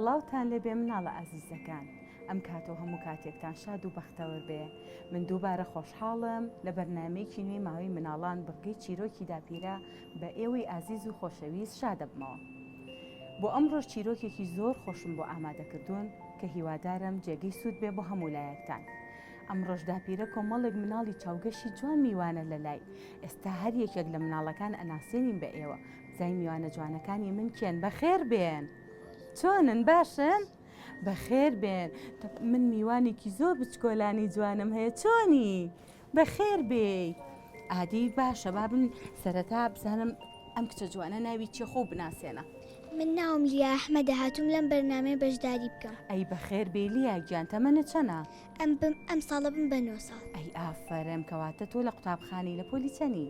ساڵاوتان لێبێ مناڵە ئازیزەکان. ئەم کاتەوە هەموو کاتێکتان شاد و بەختەوە بێ. من دووبارە خۆشحاڵم لە بەرنامەیەکی نوێی ماوەی مناڵان بڕگەی چیرۆکی داپیرە بە ئێوەی ئازیز و خۆشەویست شادەبمەوە. بۆ ئەمڕۆژ چیرۆکێکی زۆر خۆشم بۆ ئامادەکردوون کە هیوادارم جێگەی سوود بێ بۆ هەموو لایەکتان. ئەمڕۆژ داپیرە کۆمەڵێک مناڵی چاوگەشی جوان میوانە لە لای. ئێستا هەر یەکێک لە مناڵەکان ئەناسێنین بە ئێوە. زای میوانە جوانەکانی من کێن بەخێر بێن. چۆنن باشن؟ بەخێر بێن. من میوانێکی زۆر بچکۆلانی جوانم هەیە. چۆنی؟ بەخێر بێ. ئادی باشە بابن سەرەتا بزانم ئەم کچە جوانە ناوی چیە خۆ بناسێنە. من ناوم لیا ئەحمەدە، هاتووم لەم بەرنامەیە بەشداری بکەم. ئەی بەخێر بێ لیا گیان تەمەنە چەنە؟ ئەم ساڵە بم بە 9 ساڵ. ئەی ئافەرم کەواتە تۆ لە قوتابخانەی لە پۆلی چەنی؟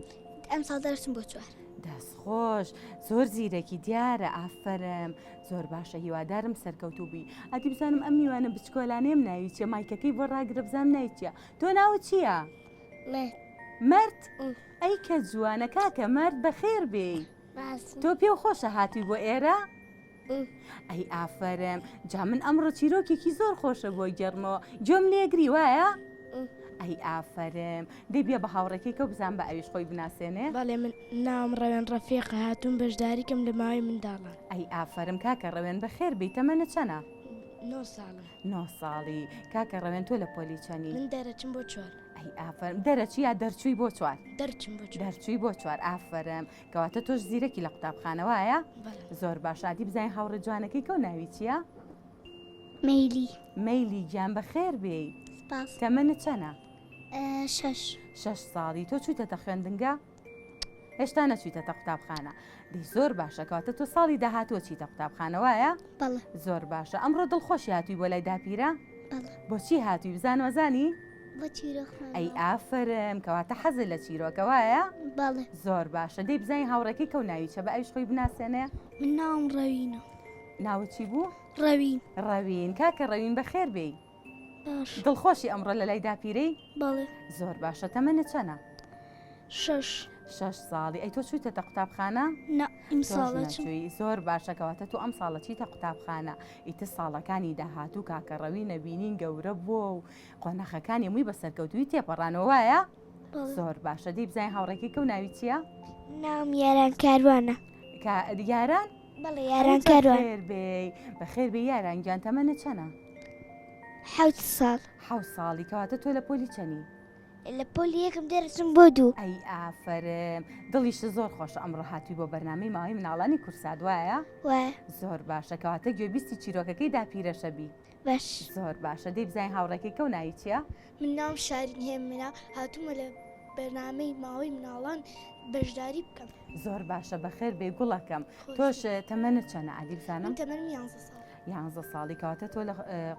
ئەم ساڵ دەرسم بۆ 4. دەستخۆش زۆر زیرەکی دیارە ئافەرم زۆر باشە هیوادارم سەرکەوتوبی. ئەتی بزانم ئەم میوانە بچکۆلانێم ناوی چیە مایکەکەی بۆ ڕاگرە بزانم ناوی چیە. تۆ ناوت چییە؟ مەرد. ئەی کە جوانە کاکە مەرد بەخێر بێ. تۆ پێ خۆشە هاتووی بۆ ئێرە؟ ئەی ئافەرم جا من ئەمڕۆ چیرۆکێکی زۆر خۆشە بۆی گەڕمەوە. جۆم لێگری وایە؟ ئەی ئافەرم دەبێ بە هاوڕێکێکە بزان بە ئەویش خۆی بناسێنێ. بەڵێ من ناوم ڕەوێن ڕەفیقە، هاتووم بەشداریکەم لە ماوەی منداڵان. ئەی ئافەرم کاکە ڕەوێن بەخێر بێ تەمەنە چەنە؟ 9 ساڵم. 9 ساڵی. کاکە ڕەوێن تۆ لە پۆلی چەنی؟ من دەرەچم بۆ 4. ئەی ئافەرم دەرەچی یا دەرچووی بۆ 4؟ دەرچم بۆ 4. دەرچووی بۆ 4 ئافەرم کەواتە تۆش زیرەکی لە قوتابخانەوەیە؟ زۆر باشادی بزانین هاوڕە جوانەکەی کەو ناوی چییە؟ مەیلی. مەیلی گیان بەخێر بێ. سپاس. تەمەنە چەنە؟ 6. 6 ساڵی. تۆ چوویتەتە خوێندنگە؟ هێشتا نەچوویتەتە قوتابخانە. دی زۆر باشە کەواتە تۆ ساڵی داهاتوە چیتە قوتابخانەوەیە؟ بەڵێ. زۆر باشە. ئەمڕۆ دڵخۆشی هاتووی بۆ لای داپیرە؟ بەڵێ. بۆچی هاتووی بزانوەزانی؟ بۆ چیرۆخانە. ئەی ئافرم کەواتە حەزت لە چیرۆکەوەیە؟ بەڵێ. زۆر باشە. دەی بزانین هاوڕێکی کەو ناوی چە بە ئەویش خۆی بناسێنێ؟ من ناوم ڕەوینە. ناوت چی بوو؟ ڕەوین. ڕەوین. کاکە ڕەوین بەخێر بێ. باش. دڵخۆشی ئەمڕۆ لە لای داپیرەی؟ بەڵێ. زۆر باشە. تەمەنە چەنە؟ 6. 6 ساڵی. ئەی تۆ چوویتەتە قوتابخانە؟ نا ئیم ساڵە چووم. زۆر باشە کەواتە تۆ ئەم ساڵە چیتە قوتابخانە. ئیتر ساڵەکانی داهاتوو کاکە ڕەوی نەبینین گەورە بووە و قۆنەخەکانی هەمووی بەسەرکەوتووی تێپەڕانەوە وایە؟ زۆر باشە. دەی بزانین هاوڕێکی کەو ناوی چییە؟ ناوم یاران کاروانە. یاران؟ بەڵێ یاران کاروان. بەخێر بێ. بەخێر بێ یاران گیان تەمەنە چەنە؟ 7 ساڵ. 7 ساڵی. کەواتە تۆ لە پۆلی چەنی؟ لە پۆلی یەکم دەرسم بۆ 2. ئەی ئافرم دڵیشە زۆر خۆشە ئەمڕۆ هاتووی بۆ بەرنامەی ماوەی مناڵانی کورساد وایە؟ وایە. زۆر باشە کەواتە گوێبیستی چیرۆکەکەی داپیرەشە بی. باش. زۆر باشە. دەی بزانین هاوڕێکی کەو ناوی چییە؟ من ناوم شارین هێمنە، هاتوومە لە بەرنامەی ماوەی مناڵان بەشداری بکەم. زۆر باشە بەخێر بێ گوڵەکەم. تۆش تەمەنە چەنە ئادی بزانم؟ من تەمەنم 11 ساڵ. 11 ساڵی. کەواتە تۆ لە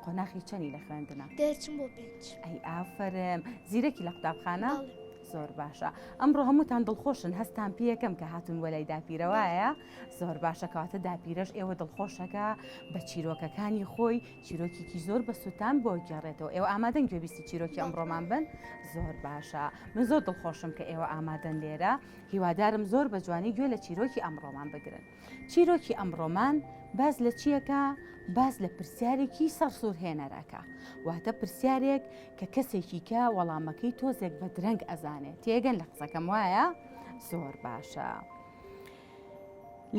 قۆناخی چەنی لە خوێندنە؟ دەرچم بۆ 5. ئەی ئافرم زیرەکی لە قوتابخانە؟ بەڵێ. زۆر باشە. ئەمڕۆ هەمووتان دڵخۆشن هەستان پێیەکەم کە هاتون وەلای داپیرەوەیە؟ زۆر باشە کەواتە داپیرەش ئێوە دڵخۆشەکە بە چیرۆکەکانی خۆی چیرۆکێکی زۆر بە سووتان بۆ گێڕێتەوە. ئێوە ئامادەن گوێبیستی چیرۆکی ئەمڕۆمان بن؟ زۆر باشە. من زۆر دڵخۆشم کە ئێوە ئامادەن لێرە. هیوادارم زۆر بە جوانی گوێ لە چیرۆکی ئەمڕۆمان بگرن. چیرۆکی ئەمڕۆمان باز لە چیەکە؟ باز لە پرسیارێکی سەرسوورهێنەرەکە. واتە پرسیارێک کە کەسێکی کە وەڵامەکەی تۆزێک بە درەنگ ئەزانێت. تێگەن لە قسەکەم وایە؟ زۆر باشە.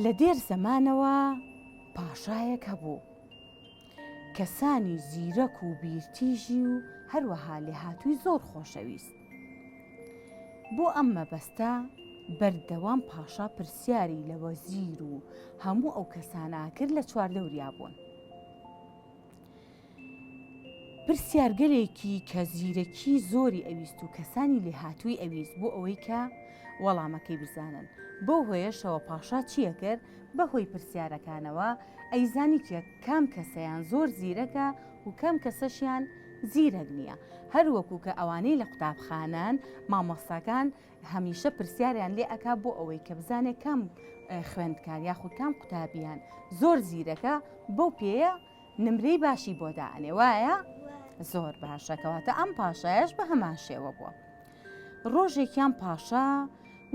لە دێر زەمانەوە پاشایەک هەبوو. کەسانی زیرەک و بیرتیژی و هەروەها لێهاتووی زۆر خۆشەویست. بۆ ئەم مەبەستە بەردەوام پاشا پرسیاری لە وەزیر و هەموو ئەو کەسانە کرد لە چواردەوریا بوون. پرسیارگەلێکی کە زیرەکی زۆری ئەویست و کەسانی لێهاتووی ئەویست بۆ ئەوەی کە وەڵامەکەی بزانن. بۆ هۆیەشەوە پاشا چییە کرد؟ بەهۆی پرسیارەکانەوە ئەیزانی کە کام کەسەیان زۆر زیرەکە و کەم کەسەشیان زیرەک نییە. هەروەکو کە ئەوانەی لە قوتابخانان مامۆستاکان هەمیشە پرسیاریان لێ ئەکا بۆ ئەوەی کە بزانێت کام خوێندکار یاخود کام قوتابیان زۆر زیرەکە بەو پێەیە نمرەی باشی بۆ دائنێ وایە؟ زۆر باشە. کەواتە ئەم پاشایش بە هەمان شێوە بووە. ڕۆژێکیان پاشا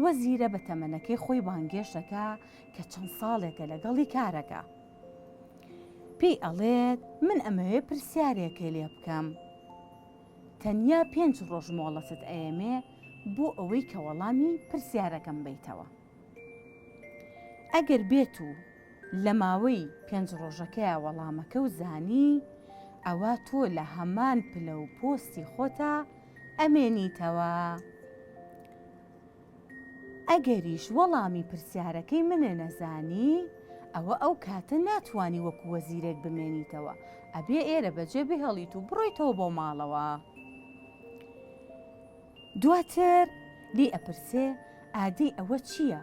وەزیرە بە تەمەنەکەی خۆی بانگێشەکە کە چەند ساڵێکە لەگەڵی کارەکە. پێی ئەڵێت من ئەمەوێ پرسیارێکە لێ بکەم. تەنیا 5 ڕۆژ مۆڵەتت ئەیەمێ بۆ ئەوەی کە وەڵامی پرسیارەکەم بیتەوە. ئەگەر بێت و لە ماوەی 5 ڕۆژەکەیە وەڵامەکە و زانی، ئەوە تۆ لە هەمان پلە و پۆستی خۆتە ئەمێنیتەوە. ئەگەریش وەڵامی پرسیارەکەی منە نەزانی، ئەوە ئەو کاتە ناتوانی وەکو وەزیرێک بمێنیتەوە، ئەبێ ئێرە بەجێ بهێڵیت و بڕۆیتەوە بۆ ماڵەوە. دواتر لی ئەپرسێ ئادەی ئەوە چییە؟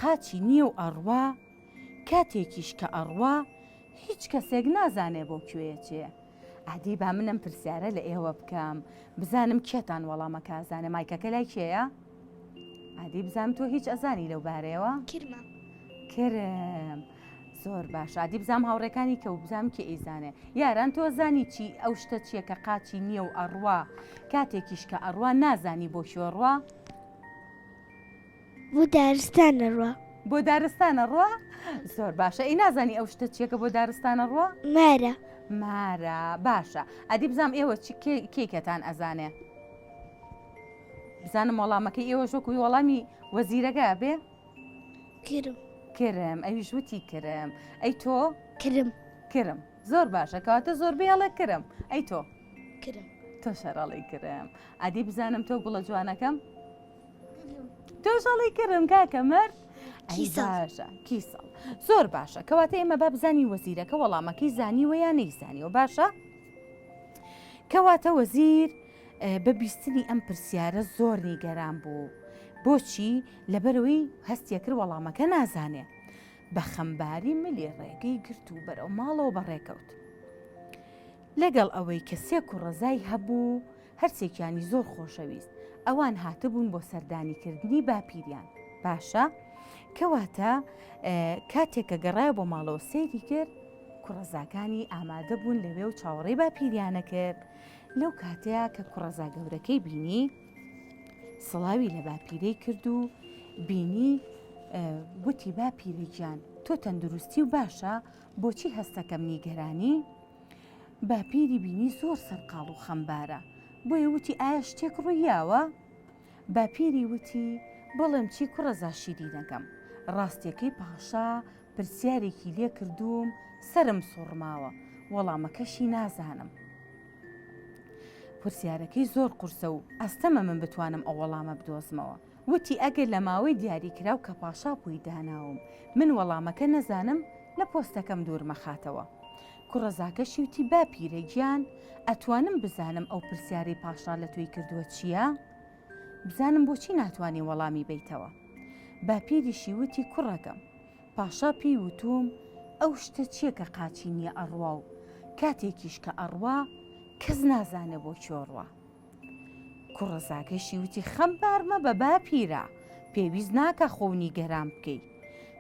قاچی نییە و ئەڕوا، کاتێکیش کە ئەڕوا هیچ کەسێک نازانێ بۆ کوێیە چێ. ئادەی با منم پرسیارە لە ئێوە بکەم، بزانم کێتان وەڵامەکە ئازانێ. مایکەکە لای کێیە؟ ئادەی بزانم تۆ هیچ ئەزانی لەو بارەیەوە؟ کرمە. کرم. زۆر باش. ئادی بزانم هاوڕێکانی کە و بزانم کێ ئەیزانێ. یاران تۆ زانی چی ئەو شتە چییە کە قاچی نییە و ئەڕوا، کاتێکیش کە ئەڕوا نازانی بۆ شۆڕوا؟ بۆ دارستانە ڕوا. بۆ دارستانە ڕوا؟ زۆر باشە. ئەی نازانی ئەو شتە چیەکە بۆ دارستانە ڕوا؟ مارە. مارە. باشە. ئەدی بزانم ئێوە کێکەتان ئەزانێ. بزانم وەڵامەکەی ئێوە ژۆکوی وەڵامی وەزیرەکە بێ؟ کرم. کرم. ئەویش وتی کرم. ئەی تۆ؟ کرم. کرم. زۆر باشە. کەواتە زۆر بێڵێ کرم. ئەی تۆ؟ کرم. تۆ شەڕەڵی کرم. ئەدی بزانم تۆ گوڵە جوانەکەم؟ تۆشەڵی کرم کاکە مرد؟ ئەی باشە. کیسەڵ. زۆر باشە. کەواتە ئێمە با بزانی وەزیرەکە وەڵامەکەی زانیوە یان نەیزانیوە. باشە؟ کەواتە وەزیر بە بیستنی ئەم پرسیارە زۆر نیگەران بوو. بۆچی؟ لەبەرەوەی هەستیە کرد وەڵامەکە نازانێ. بە خەمباری ملی ڕێگەی گرت و بەرەو ماڵەوە بەڕێکەوت. لەگەڵ ئەوەی کە 3 کوڕەزای هەبوو، هەرسێکیانی زۆر خۆشەویست. ئەوان هاتبوون بۆ سەردانیکردنی باپیریان. باشە؟ کەواتە کاتێککە گەڕایە بۆ ماڵەوە سەیری کرد، کوڕەزاکانی ئامادە بوون لەوێ و چاوەڕێی باپیریانە کرد. لەو کاتەیە کە کوڕەزا گەورەکەی بینی، سڵاوی لە باپیرەی کرد و بینی وتی باپیرەگیان تۆ تەندروستی و باشە، بۆچی هەستەکەم نیگەرانی؟ باپیری بینی زۆر سەرقاڵ و خەمبارە، بۆیە وتی ئایا شتێک ڕوویاوە؟ باپیری وتی بەڵێم چی کوڕەزا شیرینەکەم، ڕاستیەکەی پاشا پرسیارێکی لێ کردووم، سرم سوڕماوە، وەڵامەکەشی نازانم. پرسیارەکەی زۆر قورسە و ئەستەمە من بتوانم ئەو وەڵامە بدۆزمەوە. وتی ئەگەر لە ماوەی دیاریکراو کە پاشا بووی داناوم من وەڵامەکە نەزانم، لە پۆستەکەم دوورمەخاتەوە. کوڕەزاکەشی وتی باپیرەگیان ئەتوانم بزانم ئەو پرسیارەی پاشا لە توی کردووە چییە؟ بزانم بۆچی ناتوانێ وەڵامی بیتەوە. باپیریشی وتی کوڕەکەم، پاشا پێی وتوم ئەو شتە چییە کە قاچی نییە ئەڕوا و کاتێکیش کە ئەڕوا کەس نازانێ بۆ چۆڕوە. کوڕەزاکەشی وتی خەمبارمە بە باپیرە، پێویست ناکە خۆنی گەرام بکەی،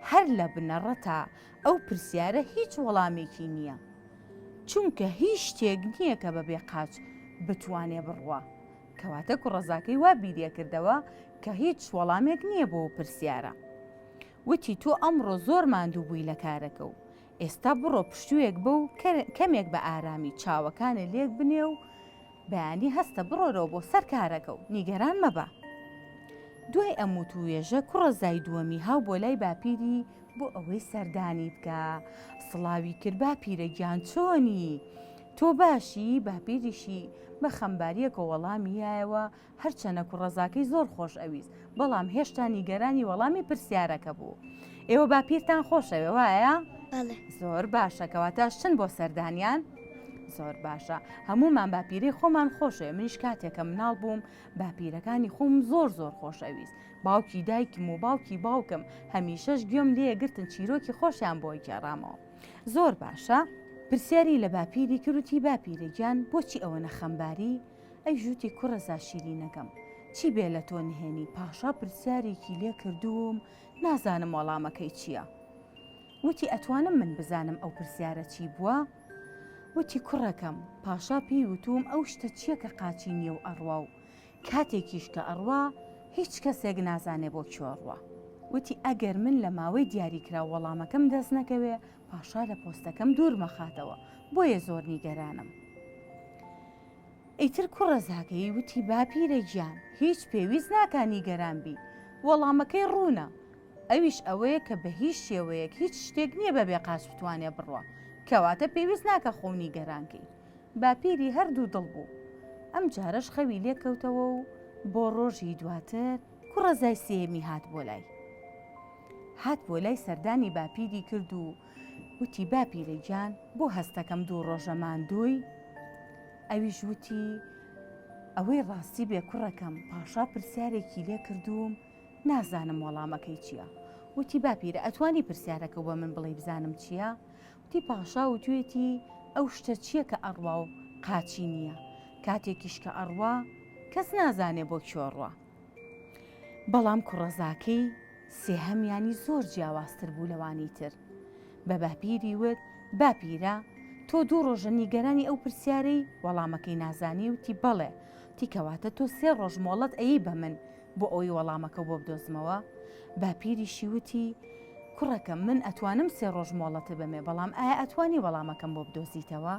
هەر لە بنەڕەتە ئەو پرسیارە هیچ وەڵامێکی نییە، چونکە هیچ شتێک نییە کە بەبێ قاچ بتوانێ بڕوا. کەواتە کوڕەزاکەی وا بیریە کردەوە کە هیچ وەڵامێک نییە بۆ پرسیارە. وتی تۆ ئەمڕۆ زۆر ماندوو بووی لە کارەکە و ئێستا بڕۆ پشتوویەک بە و کەمێک بە ئارامی چاوەکانە لێک بنێ و بەیانی هەستە بڕۆرەوە بۆ سەر کارەکە و نیگەران مەبە. دوای ئەم وتوێژە کوڕەزای دووەمی هاو بۆ لای باپیری بۆ ئەوەی سەردانی بکە. سڵاوی کرد باپیرەگیان چۆنی؟ تۆ باشی؟ باپیریشی بە خەمباریەکە وەڵامیایەوە، هەرچەنە کوڕەزاکەی زۆر خۆش ئەویست، بەڵام هێشتا نیگەرانی وەڵامی پرسیارەکە بوو. ئێوە باپیرتان خۆشەوێ وایە؟ زۆر باشە. کەواتە چن بۆ سەردانیان؟ زۆر باشە. هەمومان باپیرەی خۆمان خۆشەوێ. منیش کاتێکە مناڵ بووم باپیرەکانی خۆم زۆر خۆشەویست. باوکی دایکم و باوکی باوکم هەمیشەش گوێم لێگرتن چیرۆکی خۆشیان بۆی گێڕامەوە. زۆر باشە. پرسیاری لە باپیری کردوتی باپیرەگیان بۆچی ئەوە نەخەمباری؟ ئەی ژووتی کوڕەزا شیرینەکەم، چی بێ لە تۆ نهێنی؟ پاشا پرسیارێکی لێ کردووم، نازانم وەڵامەکەی چییە. وتی ئەتوانم من بزانم ئەو پرسیارە چی بووە؟ وتی کوڕەکەم، پاشا پێی وتوم ئەو شتە چییە کە قاچی نییە و ئەڕوا و کاتێکیش کە ئەڕوا هیچ کەسێک نازانێ بۆ چۆڕوە. وتی ئەگەر من لە ماوەی دیاریکرا وەڵامەکەم دەست نەکەوێ پاشا لە پۆستەکەم دوور مەخاتەوە بۆیە زۆر نیگەرانم. ئیتر کوڕەزاکەی وتی باپیرە گیان هیچ پێویست ناکە نیگەران بی وەڵامەکەی ڕوونە ئەویش ئەوەیە کە بە هیچ شێوەیەک هیچ شتێک نییە بەبێ قاچ بتوانێ بڕوە کەواتە پێویست ناکە خۆنی گەرانکەی. باپیری هەردوو دڵ بوو. ئەم جارەش خەوی لێکەوتەوە و بۆ ڕۆژی دواتر کوڕەزای سێمی هات بۆ لای سەردانی باپیری کرد و وتی باپیرە گیان بۆ هەستەکەم 2 ڕۆژە ماندووی. ئەویش وتی ئەوەی ڕاستی بێ کوڕەکەم پاشا پرسیارێکی لێ کردووم نازانم وەڵامەکەی چییە. وتی باپیرە ئەتوانی پرسیارەکە بۆ من بڵێ بزانم چییە؟ وتی پاشا و توێتی ئەو شتە چییە کە ئەڕوا و قاچی نییە کاتێکیش کە ئەڕوا کەس نازانێ بۆ کێڕوە. بەڵام کوڕەزاکەی سێهەمیانی زۆر جیاوازتر بوو لەوانی تر. بە باپیری وت باپیرە تۆ 2 ڕۆژە نیگەرانی ئەو پرسیارەی وەڵامەکەی نازانی وتی بەڵێ تیکەواتە تۆ 3 ڕۆژ مۆڵەت ئەیی بە من بۆ ئەوی وەڵامەکە بۆ بدۆزمەوە. باپیریشی وتی کوڕەکەم من ئەتوانم 3 ڕۆژ مۆڵەتە بەمێ بەڵام ئایا ئەتوانی وەڵامەکەم بۆ بدۆزیتەوە؟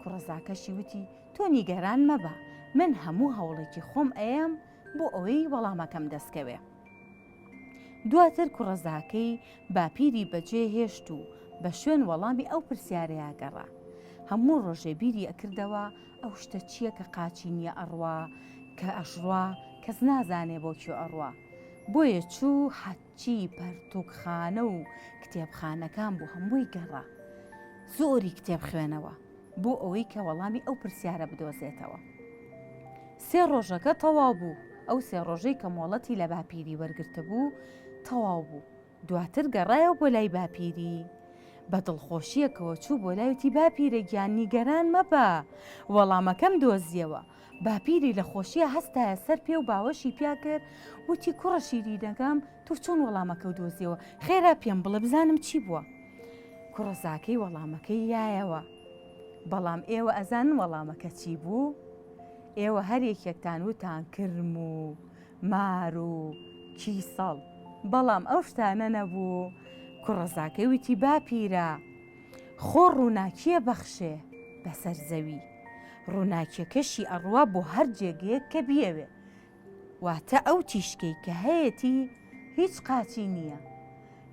کوڕەزاکەشی وتی تۆ نیگەران مەبە من هەموو هەوڵێکی خۆم ئەیەم بۆ ئەوەی وەڵامەکەم دەستکەوێ. دواتر کوڕەزاکەی باپیری بەجێ هێشت و بە شوێن وەڵامی ئەو پرسیارەیە گەڕا. هەموو ڕۆژێ بیری ئەکردەوە ئەو شتە چییە کە قاچی نییە ئەڕوا کە ئەژڕوا کەس نازانێ بۆ کوێ ئەڕوا. بۆیە چوو حەچی پەرتووکخانە و کتێبخانەکان بوو هەمووی گەڕا. زۆری کتێب خوێنەوە بۆ ئەوەی کە وەڵامی ئەو پرسیارە بدۆزێتەوە. 3 ڕۆژەکە تەواو بوو. ئەو 3 ڕۆژەی کە مۆڵەتی لە باپیری وەرگرتە بوو تەواو بوو. دواتر گەڕایەوە بۆ لای باپیری بە دڵخۆشیەکەوە چوو بۆ لایوتی باپیرە گیان نیگەران مەبە وەڵامەکەم دۆزیەوە. باپیری لە خۆشیە هەستایە سەر پێ و باوەشی پیا کرد وتی کوڕە شیرینەکەم تۆ چۆن وەڵامەکە و دۆزیەوە خێرا پێم بڵە بزانم چی بووە. کوڕەزاکەی وەڵامەکەی یایەوە بەڵام ئێوە ئەزانن وەڵامەکە چی بوو؟ ئێوە هەرێکێکتان وتان کرم و مار و کیسەڵ بەڵام ئەو شتانە نەبوو. کوڕەزاکەی وتی باپیرە خۆ ڕووناکیە بەخشێ بەسەر زەوی ڕووناکیەکەشی ئەڕوا بۆ هەر جێگەیەک کە بیەوێ واتە ئەو تیشکەی کە هەیەی هیچ قاچی نییە.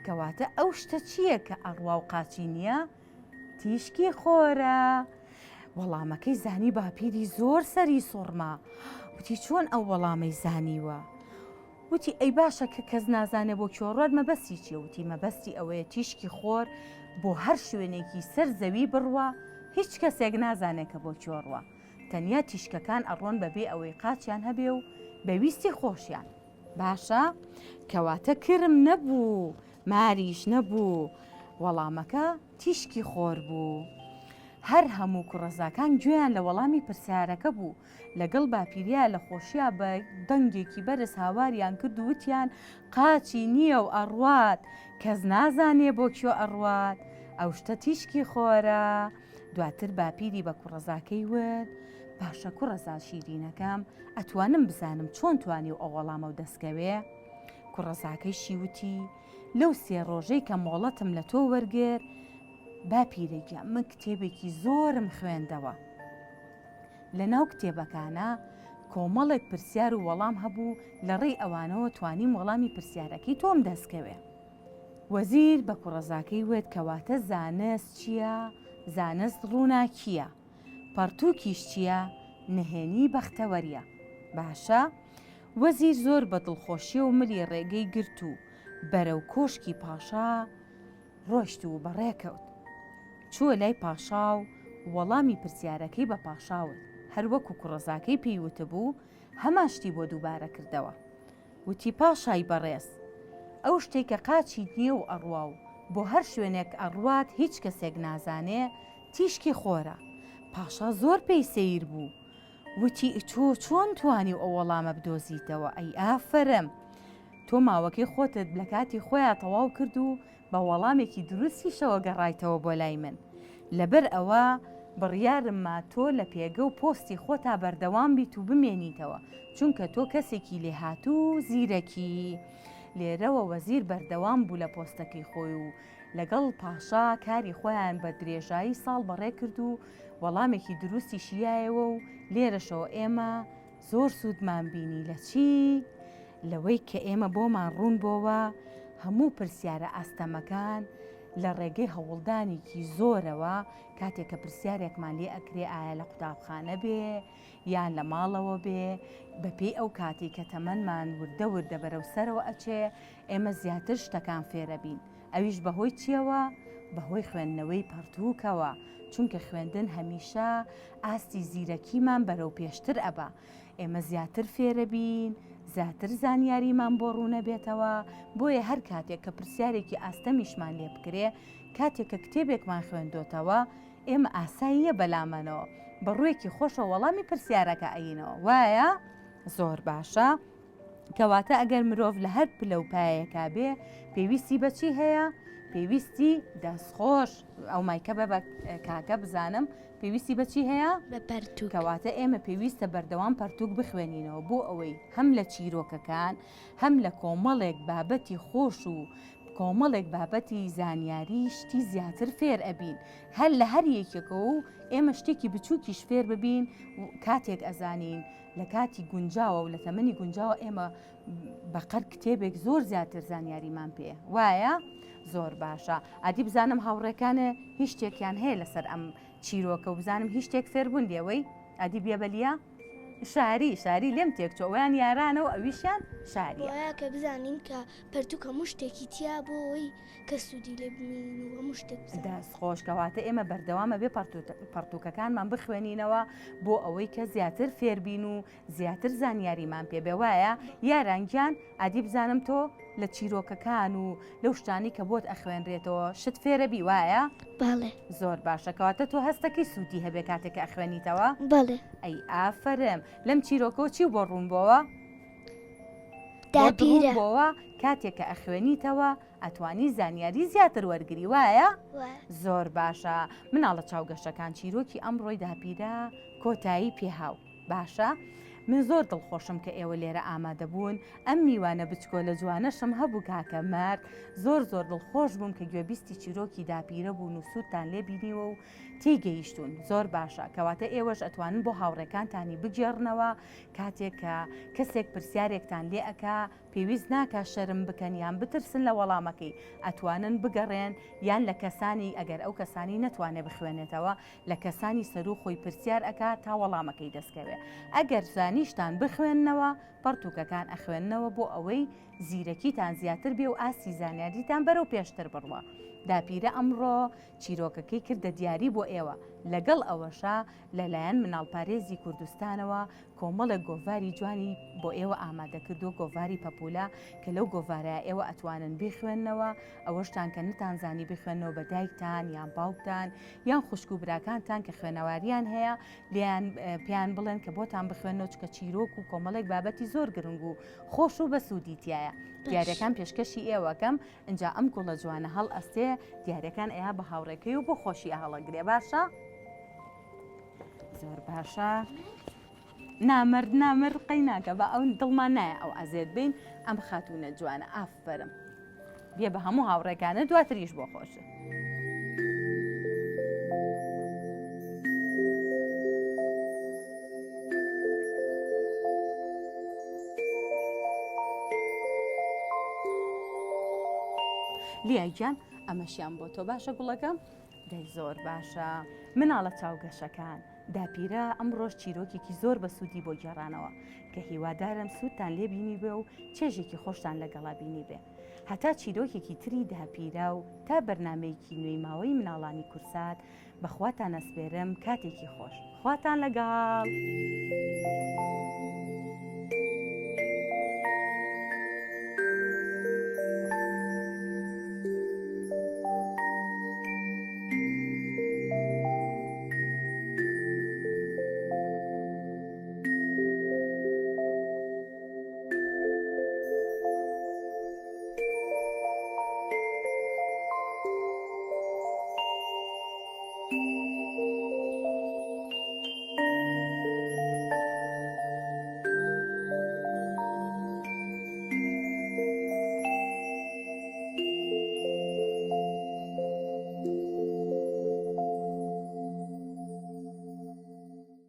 کەواتە ئەو شتە چییە کە ئەڕوا و قاچی نییە؟ تیشکی خۆرە. وەڵامەکەی زانی باپیری زۆر سەری سوڕما وتی چۆن ئەو وەڵامەی زانیوە؟ وتی ئەی باشە کە کەس نازانێ بۆ کێڕوات مەبەستی چیە؟ وتی مەبەستی ئەوەیە تیشکی خۆر بۆ هەر شوێنێکی سەر زەوی بڕوە هیچ کەسێک نازانێت کە بۆ کێڕوە تەنیا تیشکەکان ئەڕۆن بەبێ ئەوەی قاچیان هەبێ و بەویستی خۆشیان. باشە کەواتە کرم نەبوو ماریش نەبوو وەڵامەکە تیشکی خۆر بوو. هەر هەموو کوڕەزاکان گوێیان لە وەڵامی پرسیارەکە بوو. لەگەڵ باپیریا لە خۆشیە بە دەنگێکی بەرز هاواریان کرد و وتیان قاچی نییە و ئەڕوات کەس نازانێ بۆ کوێ ئەڕوات ئەو شتە تیشکی خۆرە. دواتر باپیری بە کوڕەزاکەی وت باشە کوڕەزا شیرینەکەم ئەتوانم بزانم چۆن توانی و ئەو وەڵامە و دەستکەوێ؟ کوڕەزاکەی شیوتی لەو 3 ڕۆژەی کە مۆڵەتم لە تۆ وەرگر باپیرەگیان من کتێبێکی زۆرم خوێندەوە. لە ناو کتێبەکانە کۆمەڵێک پرسیار و وەڵام هەبوو لە ڕێی ئەوانەوە توانیم وەڵامی پرسیارەکەی تۆم دەستکەوێ. وەزیر بە کوڕەزاکەی وێت کەواتە زانست چییە؟ زانست ڕووناکیە. پەرتووکیش چییە؟ نهێنی بەختەوەریە. باشە وەزیر زۆر بە دڵخۆشیە و ملی ڕێگەی گرت و بەرەو کۆشکی پاشا ڕۆشت و بەڕێکەوت. چووە لای پاشا و وەڵامی پرسیارەکەی بە پاشاوت هەروەکو کوڕەزاکەی پێیوتە بوو هەمان شتی بۆ دووبارە کردەوە. وتی پاشای بەڕێز ئەو شتێک کە قاچی نییە و ئەڕوا و بۆ هەر شوێنێک ئەڕوات هیچ کەسێک نازانێ تیشکی خۆرە. پاشا زۆر پێی سەیر بوو. وتی تۆ چۆن توانی ئەو وەڵامە بدۆزیتەوە؟ ئەی ئافرم تۆ ماوەکەی خۆتت لە کاتی خۆیان تەواو کرد و بە وەڵامێکی دروستیشەوە گەڕایتەوە بۆ لای من. لەبەر ئەوە بڕیارم ما تۆ لە پێگە و پۆستی خۆتا بەردەوام بیت و بمێنیتەوە چونکە تۆ کەسێکی لێهاتوو زیرەکی. لێرەوە وەزیر بەردەوام بوو لە پۆستەکەی خۆی و لەگەڵ پاشا کاری خۆیان بە درێژایی ساڵ بەڕێ کرد و وەڵامێکی دروستی شیایەوە و لێرەشەوە ئێمە زۆر سوودمان بینی لە چی؟ لەوەی کە ئێمە بۆمان ڕوون بۆوە هەموو پرسیارە ئاستەمەکان لە ڕێگەی هەوڵدانێکی زۆرەوە کاتێک کە پرسیارێکمان لێ ئەکرێ ئایا لە قوتابخانە بێ یان لە ماڵەوە بێ بەپێی ئەو کاتی کە تەمەنمان وردە وردە بەرەو سەرەوە ئەچێ ئێمە زیاتر شتەکان فێرە بین. ئەویش بەهۆی چیەوە؟ بەهۆی خوێندنەوەی پەرتووکەوە، چونکە خوێندن هەمیشە ئاستی زیرەکیمان بەرەو پێشتر ئەبا. ئێمە زیاتر فێرە بین، زیاتر زانیاریمان بۆ ڕوونە بێتەوە، بۆیە هەر کاتێک کە پرسیارێکی ئاستەمیشمان لێ بکرێ، کاتێک کە کتێبێکمان خوێندۆتەوە، ئێمە ئاساییە بەلامەنەوە بە ڕوویەکی خۆشە وەڵامی پرسیارەکە ئەینەوە. وایە؟ زۆر باشە. کەواتە ئەگەر مرۆڤ لە هەر پلە و پایەکە بێ پێویستی بەچی هەیە؟ پێویستی دەستخۆش ئەو مایکە بە کاکە بزانم پێویستی بەچی هەیە؟ بە پەرتووک. کەواتە ئێمە پێویستە بەردەوام پەرتووک بخوێنینەوە بۆ ئەوەی هەم لە چیرۆکەکان هەم لە کۆمەڵێک بابەتی خۆش و کۆمەڵێک بابەتی زانیاری شتی زیاتر فێر ئەبین. هەر لە هەر یەکێکەوە و ئێمە شتێکی بچووکیش فێر ببین کاتێک ئەزانین لە کاتی گونجاوە و لە تەمەنی گونجاوە ئێمە بەقەر کتێبێک زۆر زیاتر زانیاریمان پێ. وایە؟ زۆر باشە. ئادی بزانم هاوڕێکانە هیچ شتێکیان هەیە لەسەر ئەم چیرۆکە و بزانم هیچ شتێک فێربوون لێوەی؟ ئادی بێبەلیە؟ شاری لێم تێکچۆ ئەویان یارانەوە ئەویشیان شاریە. وایە کە بزانین کە پەرتووک هەموو شتێکی تیا بۆ ئەوەی کە سوودی لێ بمین و هەموو شتێک دەستخۆشکەواتە ئێمە بەردەوامە بێ پەرتووکەکانمان بخوێنینەوە بۆ ئەوەی کە زیاتر فێربین و زیاتر زانیاریمان پێ بێ. وایە یارانگیان ئادی بزانم تۆ لە چیرۆکەکان و لەو شتانی کە بۆت ئەخوێنرێتەوە شت فێرەبی؟ وایە؟ بەڵێ زۆر باشەکەواتە تۆ هەستەکەی سوودی هەبێ کاتێککە ئەخوێنیتەوە؟ بەڵێ ئەی ئافرم لەم چیرۆکەوە چی بۆ ڕوون بۆوە؟ داپیرە بۆوە کاتێک کە ئەخوێنیتەوە ئەتوانی زانیاری زیاتر وەرگری. وایە؟ زۆر باشە. مناڵە چاوگەشتەکان چیرۆکی ئەمڕۆی داپیرە کۆتایی پێهاو. باشە؟ من زۆر دڵخۆشم کە ئێوە لێرە ئامادە بوون. ئەم میوانە بچکۆ لە جوانەشم هەبوو کاکە مەرد. زۆر دڵخۆش بووم کە گوێبیستی چیرۆکی داپیرە بوون و سوودتان لێ بینیوە و تێگەیشتون. زۆر باشە. کەواتە ئێوەش ئەتوانن بۆ هاوڕێکانتانی بگێڕنەوە کاتێک کە کەسێک پرسیارێکتان لێ ئەکا پێویست ناکە شەرم بکەن یان بترسن لە وەڵامەکەی، ئەتوانن بگەڕێن یان لە کەسانی ئەگەر ئەو کەسانی نەتوانێت بخوێنێتەوە لە کەسانی سەر و خۆی پرسیار ئەکا تا وەڵامەکەی دەستکەوێت. ئەگەر زانیشتان بخوێننەوە پەرتووکەکان ئەخوێننەوە بۆ ئەوەی زیرەکیتان زیاتر بێ و ئاستی زانیاریتان بەرەو پێشتر بڕوە. داپیرە ئەمڕۆ چیرۆکەکەی کردە دیاری بۆ ئێوە. لەگەڵ ئەوەشە لەلایەن مناڵپارێزی کوردستانەوە کۆمەڵێک گۆڤاری جوانی بۆ ئێوە ئامادە کردو، گۆڤاری پەپولا کە لەو گۆڤارە ئێوە ئەتوانن بخوێننەوە. ئەوەشتان کە نتانزانی بخوێنەوە بە دایکتان یان باوکتان یان خوشک و براکانتان کە خوێنەواریان هەیە لیان پێیان بڵێن کە بۆتان بخوێنەوە چکە چیرۆک و کۆمەڵێک بابەتی زۆر گرنگ و خۆش و بە سوودیتیایە. دیارەکان پێشکەشی ئێوەکەم اینجا ئەم گوڵە جوانە هەڵ ئەستێ دیارەکان ئەیە بە هاوڕێکەی و بۆ خۆشی هەڵەگرێ. باشە؟ زۆر باشە. نامرد قەی ناکە بە ئەو دڵمان نایە ئەو ئەزێت بین ئەم خاتونە جوانە. ئافرم بێ بە هەموو هاوڕێکانە دواتریش بۆ خۆشە. لیایگیان ئەمەشیان بۆ تۆ باشە گوڵەکەم؟ دەی زۆر باشە. مناڵە چاوگەشەکان داپیرە ئەمڕۆژ چیرۆکێکی زۆر بە سوودی بۆ گێڕانەوە کە هیوادارم سوودتان لێ بینی بێ و چێژێکی خۆشتان لەگەڵا بینی بێ. هەتا چیرۆکێکی تری داپیرە و تا بەرنمەیەکی نوێی ماوەی مناڵانی کورسات بەخواتان ئەسپێرم کاتێکی خۆش. خواتان لەگەڵ.